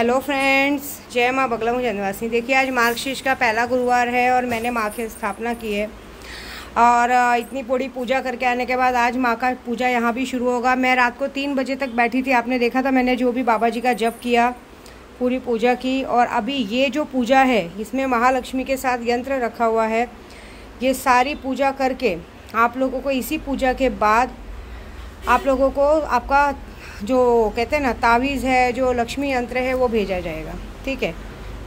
Hello friends, जय माँ बगला जनवासी। देखिए, आज मार्गशीर्ष का पहला गुरुवार है और मैंने माँ की स्थापना की है और इतनी बड़ी पूजा करके आने के बाद आज माँ का पूजा यहाँ भी शुरू होगा। मैं रात को 3 बजे तक बैठी थी, आपने देखा था मैंने जो भी बाबा जी का जप किया, पूरी पूजा की। और अभी ये जो पूजा है इसमें महालक्ष्मी के साथ यंत्र रखा हुआ है। ये सारी पूजा करके आप लोगों को इसी पूजा के बाद आप लोगों को आपका जो कहते हैं ना तावीज़ है, जो लक्ष्मी यंत्र है, वो भेजा जाएगा, ठीक है।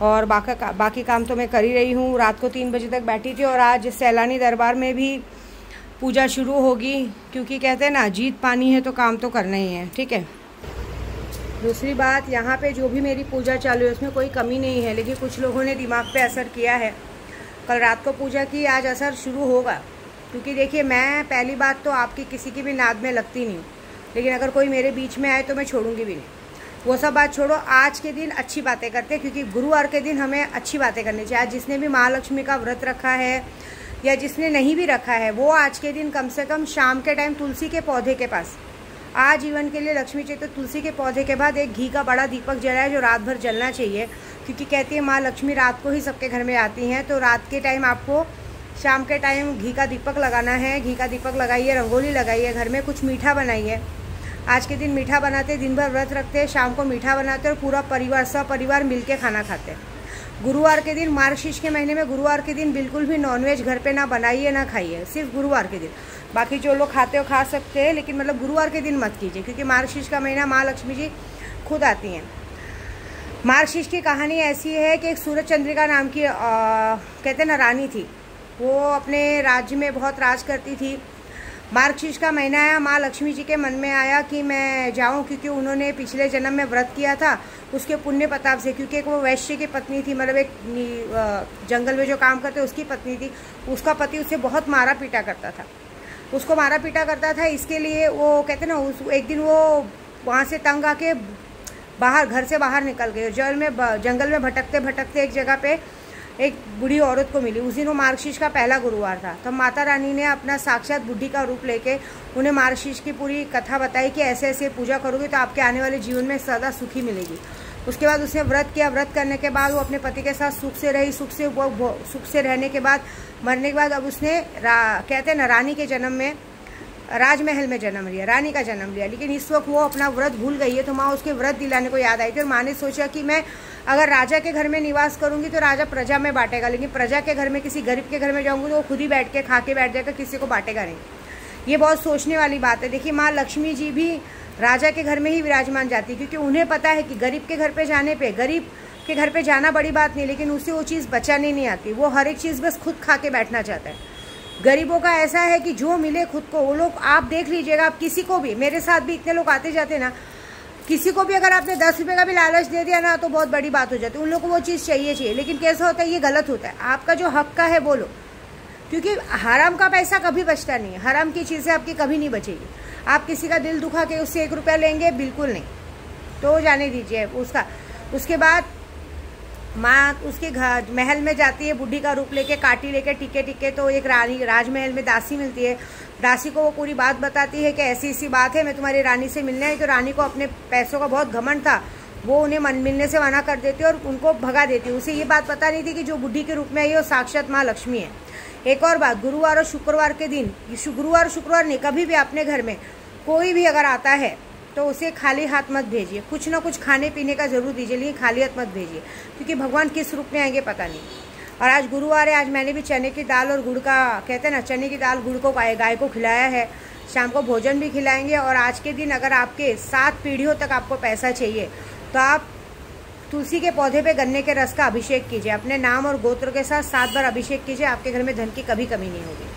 और बाकी काम तो मैं कर ही रही हूँ। रात को 3 बजे तक बैठी थी और आज सैलानी दरबार में भी पूजा शुरू होगी, क्योंकि कहते हैं ना जीत पानी है तो काम तो करना ही है, ठीक है। दूसरी बात, यहाँ पे जो भी मेरी पूजा चालू है उसमें कोई कमी नहीं है, लेकिन कुछ लोगों ने दिमाग पे असर किया है। कल रात को पूजा की, आज असर शुरू होगा। क्योंकि देखिए, मैं पहली बात तो आपकी किसी की भी नाद में लगती नहीं हूँ, लेकिन अगर कोई मेरे बीच में आए तो मैं छोड़ूंगी भी नहीं। वो सब बात छोड़ो, आज के दिन अच्छी बातें करते हैं, क्योंकि गुरुवार के दिन हमें अच्छी बातें करनी चाहिए। आज जिसने भी महालक्ष्मी का व्रत रखा है या जिसने नहीं भी रखा है, वो आज के दिन कम से कम शाम के टाइम तुलसी के पौधे के पास, आजीवन के लिए लक्ष्मी चाहिए तो तुलसी के पौधे के बाद एक घी का बड़ा दीपक जलाए, जो रात भर जलना चाहिए। क्योंकि कहती है माँ लक्ष्मी रात को ही सबके घर में आती हैं, तो रात के टाइम आपको शाम के टाइम घी का दीपक लगाना है। घी का दीपक लगाइए, रंगोली लगाइए, घर में कुछ मीठा बनाइए। आज के दिन मीठा बनाते, दिन भर व्रत रखते हैं, शाम को मीठा बनाते और पूरा परिवार सपरिवार मिलके खाना खाते हैं। गुरुवार के दिन, मार्गशीर्ष के महीने में गुरुवार के दिन बिल्कुल भी नॉनवेज घर पे ना बनाइए ना खाइए, सिर्फ गुरुवार के दिन। बाकी जो लोग खाते हो खा सकते हैं, लेकिन मतलब गुरुवार के दिन मत कीजिए, क्योंकि मार्गशीर्ष का महीना माँ लक्ष्मी जी खुद आती हैं। मार्गशीर्ष की कहानी ऐसी है कि एक सूरज चंद्रिका नाम की कहते हैं ना रानी थी। वो अपने राज्य में बहुत राज करती थी। मार्गशीर्ष का महीना आया, माँ लक्ष्मी जी के मन में आया कि मैं जाऊं, क्योंकि उन्होंने पिछले जन्म में व्रत किया था उसके पुण्य प्रताप से। क्योंकि एक वो वैश्य की पत्नी थी, मतलब एक जंगल में जो काम करते उसकी पत्नी थी। उसका पति उससे बहुत मारा पीटा करता था, उसको मारा पीटा करता था। इसके लिए वो कहते ना एक दिन वो वहाँ से तंग आके बाहर, घर से बाहर निकल गए। जंगल में भटकते भटकते एक जगह पे एक बूढ़ी औरत को मिली। उस दिन वो मार्गशीर्ष का पहला गुरुवार था। तब माता रानी ने अपना साक्षात बुढ़ी का रूप लेके उन्हें मार्गशीर्ष की पूरी कथा बताई कि ऐसे ऐसे पूजा करोगे तो आपके आने वाले जीवन में सदा सुखी मिलेगी। उसके बाद उसने व्रत किया। व्रत करने के बाद वो अपने पति के साथ सुख से रही। सुख से रहने के बाद, मरने के बाद अब उसने कहते हैं ना रानी के जन्म में, राजमहल में जन्म लिया, रानी का जन्म लिया। लेकिन इस वक्त वो अपना व्रत भूल गई है, तो माँ उसके व्रत दिलाने को याद आई थी। और माँ ने सोचा कि मैं अगर राजा के घर में निवास करूंगी तो राजा प्रजा में बांटेगा, लेकिन प्रजा के घर में किसी गरीब के घर में जाऊंगी तो वो खुद ही बैठ के खा के बैठ जाएगा, किसी को बांटेगा नहीं। ये बहुत सोचने वाली बात है। देखिए, माँ लक्ष्मी जी भी राजा के घर में ही विराजमान जाती है, क्योंकि उन्हें पता है कि गरीब के घर पे जाने पे, गरीब के घर पे जाना बड़ी बात नहीं, लेकिन उससे वो चीज़ बचाने नहीं आती। वो हर एक चीज़ बस खुद खा के बैठना चाहता है। गरीबों का ऐसा है कि जो मिले खुद को, वो लोग, आप देख लीजिएगा, आप किसी को भी, मेरे साथ भी इतने लोग आते जाते ना, किसी को भी अगर आपने 10 रुपये का भी लालच दे दिया ना तो बहुत बड़ी बात हो जाती है। उन लोगों को वो चीज़ चाहिए। लेकिन कैसा होता है, ये गलत होता है। आपका जो हक का है बोलो, क्योंकि हराम का पैसा कभी बचता नहीं है। हराम की चीज़ें आपकी कभी नहीं बचेगी। आप किसी का दिल दुखा के उससे 1 रुपया लेंगे, बिल्कुल नहीं, तो जाने दीजिए उसका। उसके बाद माँ उसके घर महल में जाती है, बुढ़ी का रूप लेके, काटी लेके, टिके। तो एक रानी, राजमहल में दासी मिलती है। दासी को वो पूरी बात बताती है कि ऐसी ऐसी बात है, मैं तुम्हारी रानी से मिलना है। तो रानी को अपने पैसों का बहुत घमंड था, वो उन्हें मिलने से मना कर देती है और उनको भगा देती है। उसे ये बात पता नहीं थी कि जो बुढ़ी के रूप में आई है वो साक्षात माँ लक्ष्मी है। एक और बात, गुरुवार और शुक्रवार के दिन, गुरुवार शुक्रवार नहीं, कभी भी अपने घर में कोई भी अगर आता है तो उसे खाली हाथ मत भेजिए। कुछ ना कुछ खाने पीने का जरूर दीजिए, लेकिन खाली हाथ मत भेजिए, क्योंकि भगवान किस रूप में आएंगे पता नहीं। और आज गुरुवार है, आज मैंने भी चने की दाल और गुड़ का, कहते हैं ना चने की दाल गुड़ को गाय को खिलाया है। शाम को भोजन भी खिलाएंगे। और आज के दिन अगर आपके 7 पीढ़ियों तक आपको पैसा चाहिए तो आप तुलसी के पौधे पे गन्ने के रस का अभिषेक कीजिए। अपने नाम और गोत्र के साथ 7 बार अभिषेक कीजिए, आपके घर में धन की कभी कमी नहीं होगी।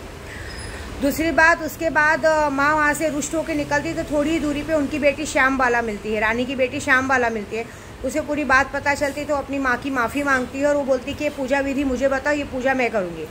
दूसरी बात, उसके बाद माँ वहाँ से रुष्ट होकर निकलती तो थोड़ी ही दूरी पे उनकी बेटी श्यामबाला मिलती है, रानी की बेटी श्यामबाला मिलती है। उसे पूरी बात पता चलती तो अपनी माँ की माफ़ी मांगती है और वो बोलती कि ये पूजा विधि मुझे बताओ, ये पूजा मैं करूँगी।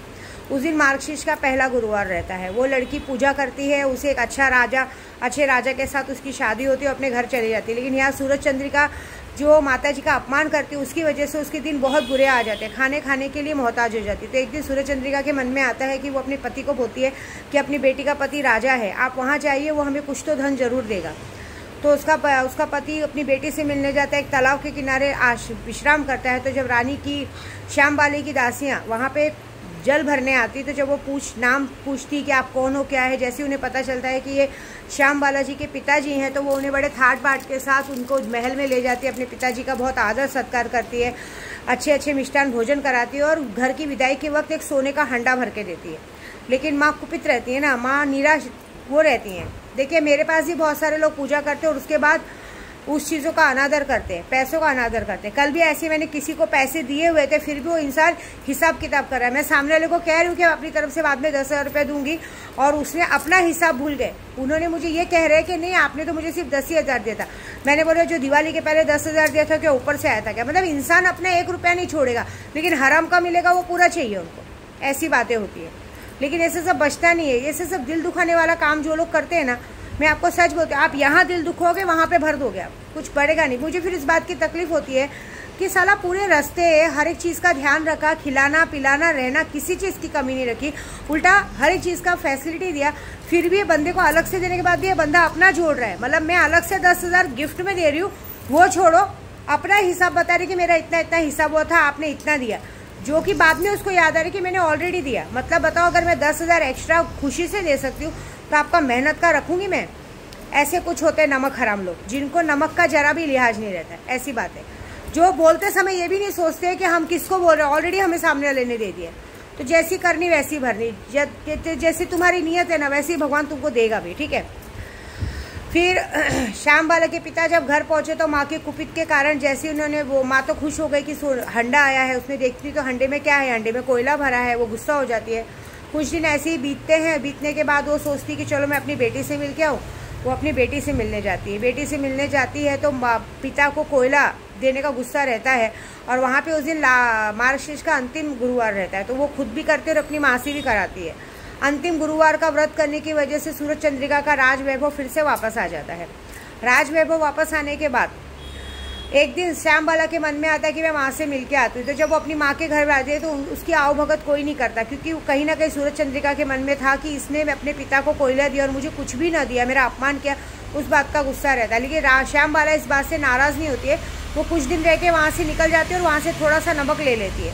उस दिन मार्गशीर्ष का पहला गुरुवार रहता है। वो लड़की पूजा करती है, उसे एक अच्छे राजा के साथ उसकी शादी होती है, अपने घर चली जाती है। लेकिन यहाँ सूरज चंद्रिका जो माता जी का अपमान करती है, उसकी वजह से उसके दिन बहुत बुरे आ जाते हैं, खाने के लिए मोहताज हो जाती है। तो एक दिन सूरज चंद्रिका के मन में आता है कि वो अपने पति को बोलती है कि अपनी बेटी का पति राजा है, आप वहाँ जाइए, वो हमें कुछ तो धन जरूर देगा। तो उसका पति अपनी बेटी से मिलने जाता है, एक तालाब के किनारे विश्राम करता है। तो जब रानी की श्यामबाला की दासियाँ वहाँ पे जल भरने आती, तो जब वो नाम पूछती कि आप कौन हो, क्या है, जैसे उन्हें पता चलता है कि ये श्यामबाला जी के पिताजी हैं, तो वो उन्हें बड़े ठाट बाट के साथ उनको महल में ले जाती है, अपने पिताजी का बहुत आदर सत्कार करती है, अच्छे अच्छे मिष्ठान भोजन कराती है और घर की विदाई के वक्त एक सोने का हंडा भर के देती है। लेकिन माँ कुपित रहती है ना, माँ निराश वो रहती हैं। देखिए मेरे पास भी बहुत सारे लोग पूजा करते हैं और उसके बाद उस चीज़ों का अनादर करते हैं, पैसों का अनादर करते हैं। कल भी ऐसे मैंने किसी को पैसे दिए हुए थे, फिर भी वो इंसान हिसाब किताब कर रहा है। मैं सामने वाले को कह रही हूँ कि अपनी तरफ से बाद में 10,000 रुपये दूंगी और उसने अपना हिसाब भूल गए। उन्होंने मुझे ये कह रहे हैं कि नहीं आपने तो मुझे सिर्फ 10,000 दिया था। मैंने बोला जो दिवाली के पहले 10,000 दिया था क्या ऊपर से आया था क्या? मतलब इंसान अपना 1 रुपया नहीं छोड़ेगा, लेकिन हराम का मिलेगा वो पूरा चाहिए उनको, ऐसी बातें होती है। लेकिन ऐसे सब बचता नहीं है, ऐसे सब दिल दुखाने वाला काम जो लोग करते हैं ना, मैं आपको सच बोलती हूँ, आप यहाँ दिल दुखोगे वहाँ पे भर दोगे, आप कुछ बढ़ेगा नहीं। मुझे फिर इस बात की तकलीफ होती है कि साला पूरे रास्ते हर एक चीज़ का ध्यान रखा, खिलाना पिलाना रहना, किसी चीज़ की कमी नहीं रखी, उल्टा हर एक चीज़ का फैसिलिटी दिया, फिर भी ये बंदे को अलग से देने के बाद भी ये बंदा अपना जोड़ रहा है। मतलब मैं अलग से 10,000 गिफ्ट में दे रही हूँ, वो छोड़ो अपना हिसाब बता रही कि मेरा इतना इतना हिसाब हुआ था, आपने इतना दिया, जो कि बाद में उसको याद आ रही कि मैंने ऑलरेडी दिया। मतलब बताओ अगर मैं 10,000 एक्स्ट्रा खुशी से दे सकती हूँ तो आपका मेहनत का रखूंगी मैं? ऐसे कुछ होते हैं नमक हराम लोग, जिनको नमक का जरा भी लिहाज नहीं रहता है। ऐसी बात है जो बोलते समय ये भी नहीं सोचते कि हम किसको बोल रहे हैं, ऑलरेडी हमें सामने वाले ने दे दिया। तो जैसी करनी वैसी भरनी, जैसी तुम्हारी नीयत है ना वैसे ही भगवान तुमको देगा भी, ठीक है। फिर श्यामबाला के पिता जब घर पहुंचे तो माँ के कुपित के कारण जैसे उन्होंने वो माँ तो खुश हो गई कि हंडा आया है, उसने देखती तो हंडे में क्या है, हंडे में कोयला भरा है, वो गुस्सा हो जाती है। कुछ दिन ऐसे ही बीतते हैं, बीतने के बाद वो सोचती कि चलो मैं अपनी बेटी से मिल के आऊँ। वो अपनी बेटी से मिलने जाती है, बेटी से मिलने जाती है तो पिता को कोयला देने का गुस्सा रहता है और वहाँ पे उस दिन मार्गशीर्ष का अंतिम गुरुवार रहता है, तो वो खुद भी करती है और अपनी माँ से भी कराती है। अंतिम गुरुवार का व्रत करने की वजह से सूरज चंद्रिका का राज वैभव फिर से वापस आ जाता है। राज वैभव वापस आने के बाद एक दिन श्यामबाला के मन में आता है कि मैं माँ से मिल के आती हूँ। तो जब वो अपनी माँ के घर में आती है तो उसकी आवभगत कोई नहीं करता, क्योंकि कहीं ना कहीं सूरज चंद्रिका के मन में था कि इसने अपने पिता को कोयला दिया और मुझे कुछ भी ना दिया, मेरा अपमान किया, उस बात का गुस्सा रहता है। लेकिन श्यामबाला इस बात से नाराज़ नहीं होती है। वो कुछ दिन रह के वहाँ से निकल जाती है और वहाँ से थोड़ा सा नमक ले लेती है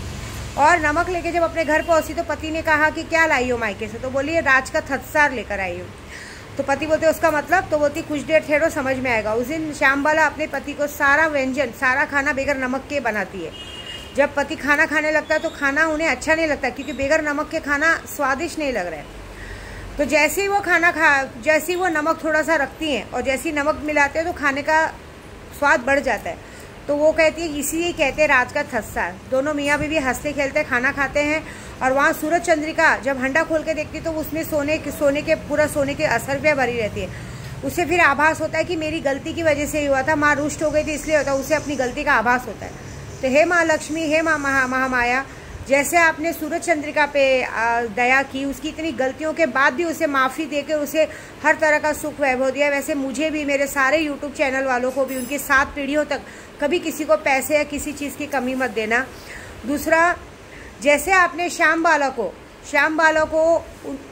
और नमक लेके जब अपने घर पहुँची तो पति ने कहा कि क्या लाई हो मायके से? तो बोली राज का थत्सार लेकर आई हूँ। तो पति बोलते उसका मतलब? तो बोलती कुछ देर ठहरो समझ में आएगा। उस दिन श्यामबाला अपने पति को सारा व्यंजन सारा खाना बगैर नमक के बनाती है। जब पति खाना खाने लगता है तो खाना उन्हें अच्छा नहीं लगता, क्योंकि बगैर नमक के खाना स्वादिष्ट नहीं लग रहा है। तो जैसे ही वो जैसे ही वो नमक थोड़ा सा रखती हैं और जैसे ही नमक मिलाते हैं तो खाने का स्वाद बढ़ जाता है। तो वो कहती है इसीलिए कहते हैं राज का थस्सा। दोनों मियाँ बीवी हंसते खेलते खाना खाते हैं और वहाँ सूरज चंद्रिका जब हंडा खोल के देखती तो उसमें सोने के असरफियाँ भरी रहती है। उसे फिर आभास होता है कि मेरी गलती की वजह से ही हुआ था, माँ रुष्ट हो गई थी इसलिए होता है, उसे अपनी गलती का आभास होता है। तो हे माँ लक्ष्मी, हे माँ महामाया, जैसे आपने सूरज चंद्रिका पे दया की, उसकी इतनी गलतियों के बाद भी उसे माफ़ी देकर उसे हर तरह का सुख वैभव दिया, वैसे मुझे भी, मेरे सारे यूट्यूब चैनल वालों को भी, उनकी 7 पीढ़ियों तक कभी किसी को पैसे या किसी चीज़ की कमी मत देना। दूसरा, जैसे आपने श्यामबाला को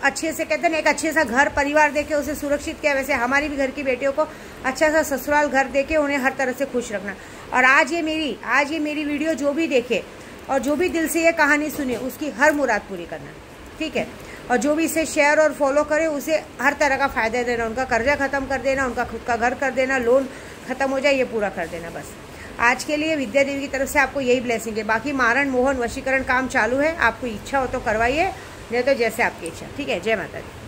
अच्छे से कहते हैं एक अच्छे सा घर परिवार देके उसे सुरक्षित किया, वैसे हमारी भी घर की बेटियों को अच्छा सा ससुराल घर देके उन्हें हर तरह से खुश रखना। और आज ये मेरी वीडियो जो भी देखे और जो भी दिल से ये कहानी सुने उसकी हर मुराद पूरी करना, ठीक है। और जो भी इसे शेयर और फॉलो करे उसे हर तरह का फ़ायदा देना, उनका कर्जा ख़त्म कर देना, उनका खुद का घर कर देना, लोन ख़त्म हो जाए ये पूरा कर देना। बस आज के लिए विद्या देवी की तरफ से आपको यही ब्लेसिंग है। बाकी मारण मोहन वशीकरण काम चालू है, आपको इच्छा हो तो करवाइए, नहीं तो जैसे आपकी इच्छा, ठीक है। जय माता दी।